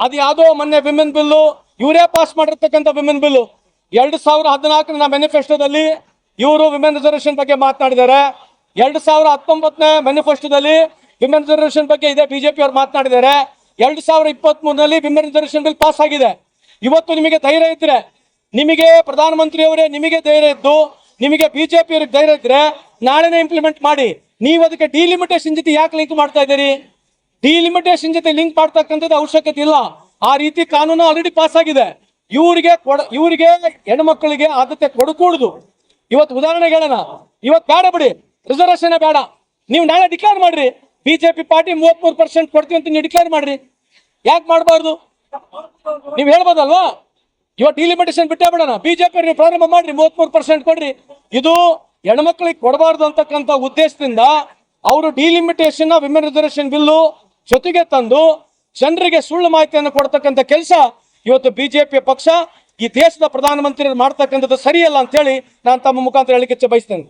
ಅದು ಯಾವುದೋ ಮೊನ್ನೆ ವಿಮೆನ್ ಬಿಲ್ಲು ಇವರೇ ಪಾಸ್ ಮಾಡಿರ್ತಕ್ಕಂಥ ವಿಮೆನ್ ಬಿಲ್ಲು 2014 ಮ್ಯಾನಿಫೆಸ್ಟೋದಲ್ಲಿ ಇವರು ವಿಮೆನ್ ರಿಸರ್ವೇಷನ್ ಬಗ್ಗೆ ಮಾತನಾಡಿದ್ದಾರೆ. 2019 ಮ್ಯಾನಿಫೆಸ್ಟೋದಲ್ಲಿ ವಿಮೆನ್ ರಿಸರ್ವೇಷನ್ ಬಗ್ಗೆ ಇದೆ ಬಿಜೆಪಿ ಅವರು ಮಾತನಾಡಿದ್ದಾರೆ. 2023 ವಿಮೆನ್ ರಿಸರ್ವೇಷನ್ ಬಿಲ್ ಪಾಸ್ ಆಗಿದೆ. ಇವತ್ತು ನಿಮಗೆ ಧೈರ್ಯ ಇದ್ರೆ, ನಿಮಗೆ ಪ್ರಧಾನಮಂತ್ರಿಯವರೇ ನಿಮಗೆ ಧೈರ್ಯ ಇದ್ದು, ನಿಮಗೆ ಬಿಜೆಪಿ ಅವ್ರಿಗೆ ಧೈರ್ಯ ಇದ್ರೆ ನಾಳೆನೇ ಇಂಪ್ಲಿಮೆಂಟ್ ಮಾಡಿ. ನೀವು ಅದಕ್ಕೆ ಡಿಲಿಮಿಟೇಷನ್ ಜೊತೆ ಯಾಕೆ ಲಿಂಕ್ ಮಾಡ್ತಾ ಇದ್ದೀರಿ? ಡಿಲಿಮಿಟೇಷನ್ ಜೊತೆ ಲಿಂಕ್ ಮಾಡ್ತಕ್ಕಂಥದ್ದು ಅವಶ್ಯಕತೆ ಇಲ್ಲ. ಆ ರೀತಿ ಕಾನೂನು ಆಲ್ರೆಡಿ ಪಾಸ್ ಆಗಿದೆ. ಇವರಿಗೆ ಹೆಣ್ಮಕ್ಳಿಗೆ ಆದ್ಯತೆ ಕೊಡಕೂಡುದು. ಇವತ್ತು ಉದಾಹರಣೆಗೆ ಹೇಳೋಣ, ಇವತ್ತು ಬೇಡ ಬಿಡಿ, ರಿಸರ್ವೇಷನ್ ಬೇಡ, ನೀವು ನಾಳೆ ಡಿಕ್ಲೇರ್ ಮಾಡ್ರಿ. ಬಿಜೆಪಿ ಪಾರ್ಟಿ 33% ಕೊಡ್ತೀವಿ ಅಂತ ನೀವು ಡಿಕ್ಲೇರ್ ಮಾಡ್ರಿ. ಯಾಕೆ ಮಾಡಬಾರ್ದು? ನೀವು ಹೇಳ್ಬೋದಲ್ವಾ? ಇವತ್ತು ಡಿಲಿಮಿಟೇಷನ್ ಬಿಟ್ಟೇ ಬಿಡೋಣ, ಬಿಜೆಪಿ ನೀವು ಪ್ರಾರಂಭ ಮಾಡ್ರಿ, 33% ಕೊಡ್ರಿ. ಇದು ಹೆಣ್ಮಕ್ಳಿಗೆ ಕೊಡಬಾರ್ದು ಅಂತಕ್ಕಂಥ ಉದ್ದೇಶದಿಂದ ಅವರು ಡಿಲಿಮಿಟೇಷನ್ ವಿಮೆನ್ ರಿಸರ್ವೇಷನ್ ಬಿಲ್ಲು ಜೊತೆಗೆ ತಂದು ಜನರಿಗೆ ಸುಳ್ಳು ಮಾಹಿತಿಯನ್ನು ಕೊಡ್ತಕ್ಕಂಥ ಕೆಲಸ ಇವತ್ತು ಬಿಜೆಪಿ ಪಕ್ಷ ಈ ದೇಶದ ಪ್ರಧಾನಮಂತ್ರಿ ಮಾಡ್ತಕ್ಕಂಥದ್ದು ಸರಿಯಲ್ಲ ಅಂತ ಹೇಳಿ ನಾನು ತಮ್ಮ ಮುಖಾಂತರ ಹೇಳಿಕೆ ಬಯಸ್ತೇನೆ.